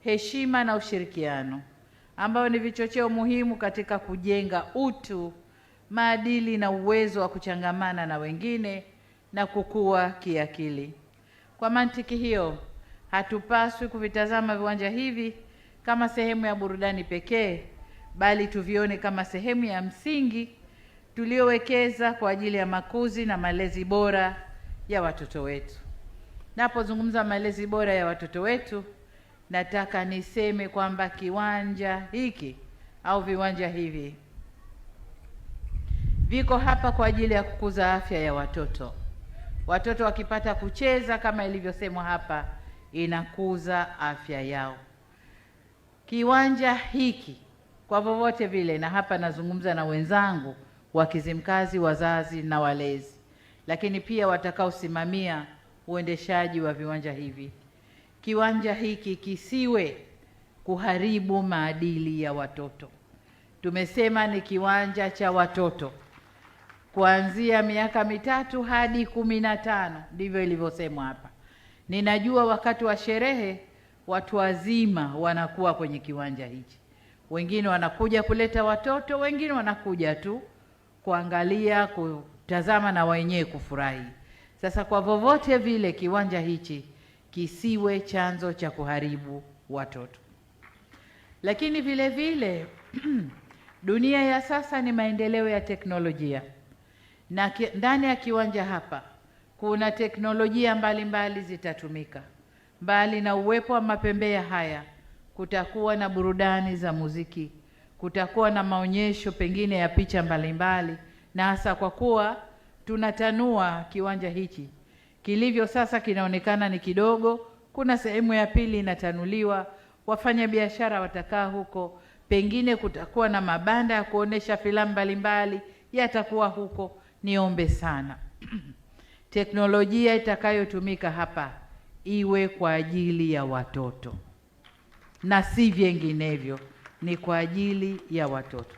heshima na ushirikiano, ambao ni vichocheo muhimu katika kujenga utu, maadili na uwezo wa kuchangamana na wengine na kukua kiakili. Kwa mantiki hiyo, hatupaswi kuvitazama viwanja hivi kama sehemu ya burudani pekee, bali tuvione kama sehemu ya msingi tuliowekeza kwa ajili ya makuzi na malezi bora ya watoto wetu. Napozungumza malezi bora ya watoto wetu, nataka niseme kwamba kiwanja hiki au viwanja hivi viko hapa kwa ajili ya kukuza afya ya watoto. Watoto wakipata kucheza kama ilivyosemwa hapa, inakuza afya yao. Kiwanja hiki kwa vyovyote vile, na hapa nazungumza na wenzangu wa Kizimkazi, wazazi na walezi, lakini pia watakaosimamia uendeshaji wa viwanja hivi, kiwanja hiki kisiwe kuharibu maadili ya watoto. Tumesema ni kiwanja cha watoto kuanzia miaka 3 hadi 15, ndivyo ilivyosemwa hapa. Ninajua wakati wa sherehe watu wazima wanakuwa kwenye kiwanja hichi, wengine wanakuja kuleta watoto, wengine wanakuja tu kuangalia, kutazama na wenyewe kufurahi. Sasa kwa vyovyote vile kiwanja hichi kisiwe chanzo cha kuharibu watoto. Lakini vile vile dunia ya sasa ni maendeleo ya teknolojia, na ndani ya kiwanja hapa kuna teknolojia mbalimbali zitatumika. Mbali na uwepo wa mapembea haya, kutakuwa na burudani za muziki, kutakuwa na maonyesho pengine ya picha mbalimbali, na hasa kwa kuwa tunatanua kiwanja hichi kilivyo sasa kinaonekana ni kidogo, kuna sehemu ya pili inatanuliwa, wafanya biashara watakaa huko, pengine kutakuwa na mabanda ya kuonesha filamu mbalimbali yatakuwa huko. Niombe sana teknolojia itakayotumika hapa iwe kwa ajili ya watoto na si vinginevyo, ni kwa ajili ya watoto.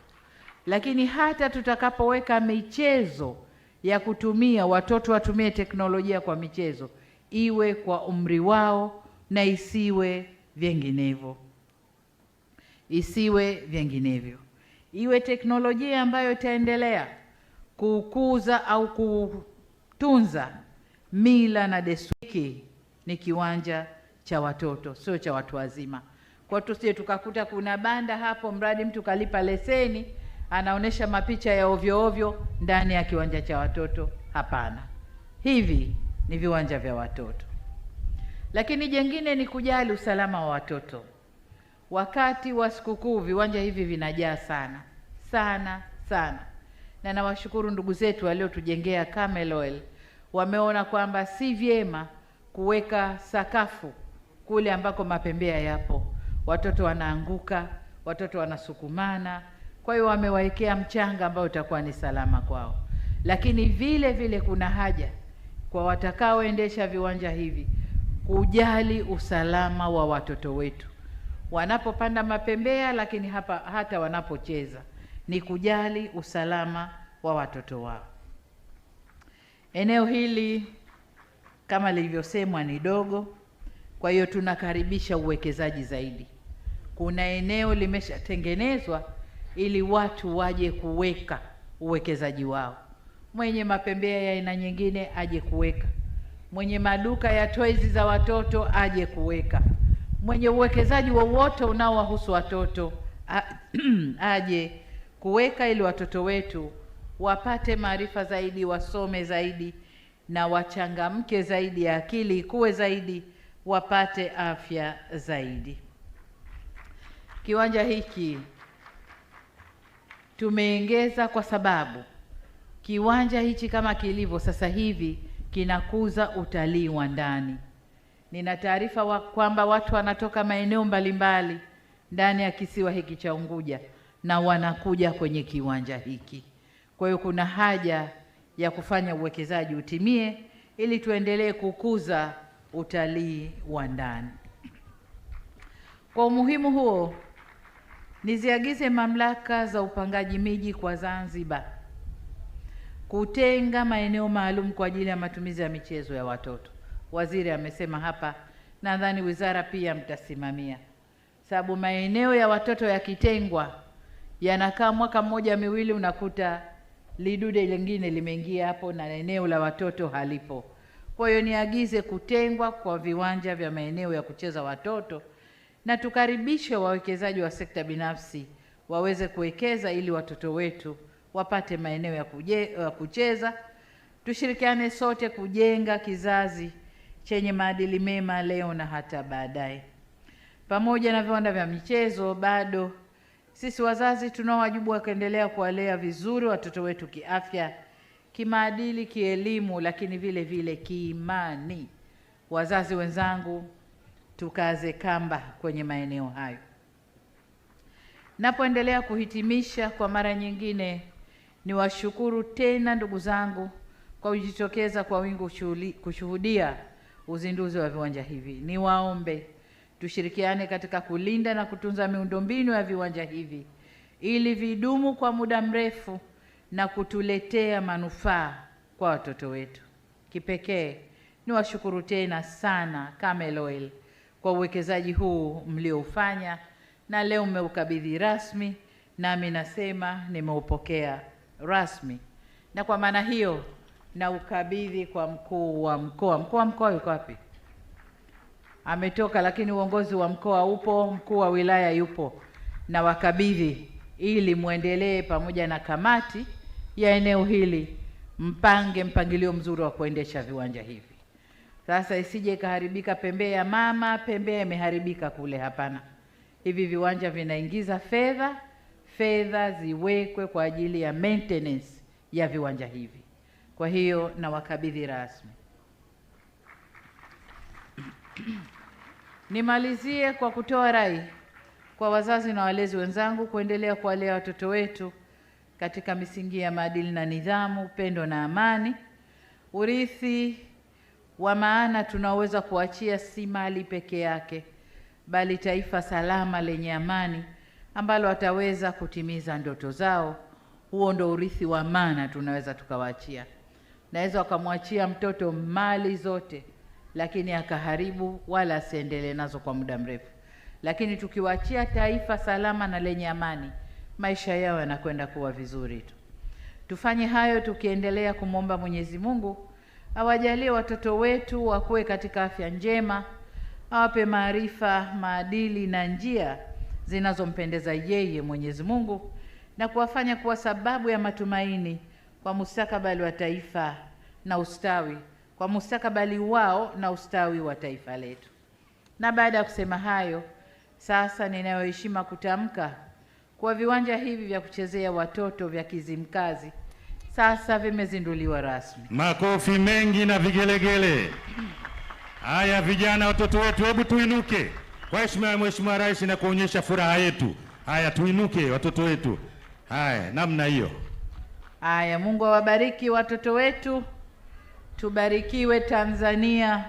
Lakini hata tutakapoweka michezo ya kutumia watoto, watumie teknolojia kwa michezo, iwe kwa umri wao na isiwe vinginevyo, iwe teknolojia ambayo itaendelea kukuza au kutunza mila na desturi. Ni kiwanja cha watoto, sio cha watu wazima. Kwa tusije tukakuta kuna banda hapo, mradi mtu kalipa leseni anaonesha mapicha ya ovyo ovyo ndani ya kiwanja cha watoto. Hapana, hivi ni viwanja vya watoto. Lakini jengine ni kujali usalama wa watoto. Wakati wa sikukuu viwanja hivi vinajaa sana sana sana, na nawashukuru ndugu zetu waliotujengea Camel Oil, wameona kwamba si vyema kuweka sakafu kule ambako mapembea yapo, watoto wanaanguka, watoto wanasukumana. Kwa hiyo wamewaekea mchanga ambao utakuwa ni salama kwao. Lakini vile vile kuna haja kwa watakaoendesha viwanja hivi kujali usalama wa watoto wetu wanapopanda mapembea, lakini hata wanapocheza, ni kujali usalama wa watoto wao. Eneo hili kama lilivyosemwa ni dogo, kwa hiyo tunakaribisha uwekezaji zaidi. Kuna eneo limeshatengenezwa ili watu waje kuweka uwekezaji wao. Mwenye mapembea ya aina nyingine aje kuweka, mwenye maduka ya toys za watoto aje kuweka, mwenye uwekezaji wowote unaowahusu watoto aje kuweka, ili watoto wetu wapate maarifa zaidi, wasome zaidi na wachangamke zaidi, ya akili ikuwe zaidi, wapate afya zaidi. Kiwanja hiki tumeongeza kwa sababu kiwanja hichi kama kilivyo sasa hivi kinakuza utalii wa ndani. Nina taarifa kwamba watu wanatoka maeneo mbalimbali ndani ya kisiwa hiki cha Unguja na wanakuja kwenye kiwanja hiki. Kwa hiyo kuna haja ya kufanya uwekezaji utimie ili tuendelee kukuza utalii wa ndani. Kwa umuhimu huo, niziagize mamlaka za upangaji miji kwa Zanzibar kutenga maeneo maalum kwa ajili ya matumizi ya michezo ya watoto. Waziri amesema hapa nadhani wizara pia mtasimamia, sababu maeneo ya watoto yakitengwa yanakaa mwaka mmoja miwili, unakuta lidude lingine limeingia hapo na eneo la watoto halipo. Kwa hiyo niagize kutengwa kwa viwanja vya maeneo ya kucheza watoto, na tukaribishe wawekezaji wa sekta binafsi waweze kuwekeza ili watoto wetu wapate maeneo ya kucheza. Tushirikiane sote kujenga kizazi chenye maadili mema leo na hata baadaye. Pamoja na viwanda vya michezo, bado sisi wazazi tunao wajibu wa kuendelea kuwalea vizuri watoto wetu kiafya, kimaadili, kielimu, lakini vile vile kiimani. Wazazi wenzangu, tukaze kamba kwenye maeneo hayo. Napoendelea kuhitimisha, kwa mara nyingine niwashukuru tena ndugu zangu kwa kujitokeza kwa wingi kushuhudia uzinduzi wa viwanja hivi. Niwaombe tushirikiane katika kulinda na kutunza miundombinu ya viwanja hivi ili vidumu kwa muda mrefu na kutuletea manufaa kwa watoto wetu. Kipekee niwashukuru tena sana Camel Oil kwa uwekezaji huu mlioufanya, na leo mmeukabidhi rasmi, nami nasema nimeupokea rasmi. Na kwa maana hiyo na ukabidhi kwa mkuu wa mkoa. Mkuu wa mkoa yuko wapi? Ametoka, lakini uongozi wa mkoa upo, mkuu wa wilaya yupo, na wakabidhi ili muendelee pamoja na kamati ya eneo hili mpange mpangilio mzuri wa kuendesha viwanja hivi. Sasa isije ikaharibika pembea ya mama, pembea imeharibika kule. Hapana, hivi viwanja vinaingiza fedha ziwekwe kwa ajili ya maintenance ya viwanja hivi. Kwa hiyo na wakabidhi rasmi. Nimalizie kwa kutoa rai kwa wazazi na walezi wenzangu kuendelea kuwalea watoto wetu katika misingi ya maadili na nidhamu, upendo na amani. Urithi wa maana tunaoweza kuachia si mali peke yake, bali taifa salama lenye amani ambalo wataweza kutimiza ndoto zao. Huo ndo urithi wa maana tunaweza tukawaachia. Naweza wakamwachia mtoto mali zote, lakini akaharibu wala asiendelee nazo kwa muda mrefu. Lakini tukiwaachia taifa salama na lenye amani, maisha yao yanakwenda kuwa vizuri tu. Tufanye hayo tukiendelea kumwomba Mwenyezi Mungu awajalie watoto wetu wakuwe katika afya njema, awape maarifa, maadili na njia zinazompendeza yeye Mwenyezi Mungu, na kuwafanya kuwa sababu ya matumaini kwa mustakabali wa taifa na ustawi, kwa mustakabali wao na ustawi wa taifa letu. Na baada ya kusema hayo, sasa ninayo heshima kutamka kwa viwanja hivi vya kuchezea watoto vya Kizimkazi sasa vimezinduliwa rasmi. Makofi mengi na vigelegele. Haya vijana, watoto wetu, hebu tuinuke kwa heshima ya Mheshimiwa Rais na kuonyesha furaha yetu. Haya, tuinuke watoto wetu. Haya, namna hiyo. Haya, Mungu awabariki watoto wetu. Tubarikiwe Tanzania,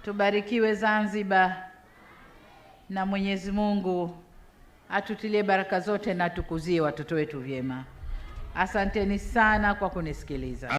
tubarikiwe Zanzibar, na Mwenyezi Mungu atutilie baraka zote na tukuzie watoto wetu vyema. Asanteni sana kwa kunisikiliza.